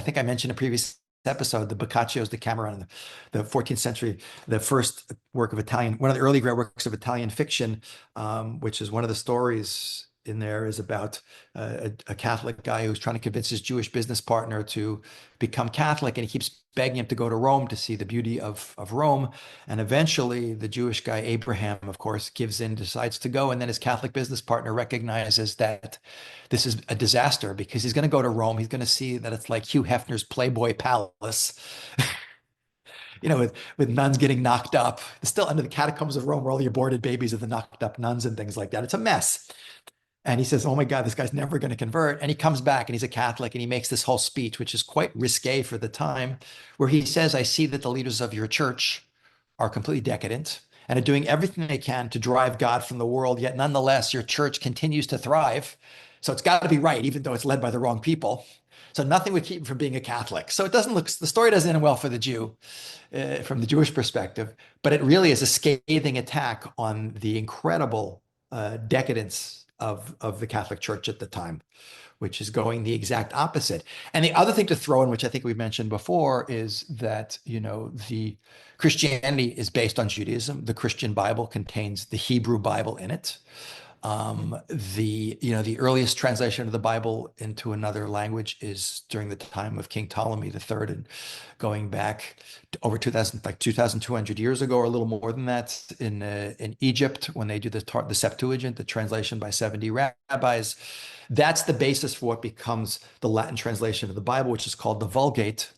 think I mentioned in a previous episode, the Boccaccio's Decameron, the 14th century, the first work of Italian, one of the early great works of Italian fiction, which is one of the stories in there is about a Catholic guy who's trying to convince his Jewish business partner to become Catholic, and he keeps begging him to go to Rome to see the beauty of Rome. And eventually, the Jewish guy Abraham, of course, gives in, decides to go, and then his Catholic business partner recognizes that this is a disaster because he's going to go to Rome. He's going to see that it's like Hugh Hefner's Playboy Palace, with nuns getting knocked up. It's still under the catacombs of Rome where all the aborted babies of the knocked up nuns and things like that. It's a mess. And he says, "Oh my God, this guy's never going to convert." And he comes back and he's a Catholic and he makes this whole speech, which is quite risque for the time, where he says, "I see that the leaders of your church are completely decadent and are doing everything they can to drive God from the world. Yet nonetheless, your church continues to thrive. So it's got to be right, even though it's led by the wrong people. So nothing would keep him from being a Catholic." So the story doesn't end well for the Jew from the Jewish perspective, but it really is a scathing attack on the incredible decadence of the Catholic Church at the time, which is going the exact opposite. And the other thing to throw in, which I think we mentioned before, is that, the Christianity is based on Judaism. The Christian Bible contains the Hebrew Bible in it. The earliest translation of the Bible into another language is during the time of King Ptolemy III, and going back to over 2,200 years ago, or a little more than that, in Egypt, when they do the Septuagint, the translation by 70 rabbis. That's the basis for what becomes the Latin translation of the Bible, which is called the Vulgate.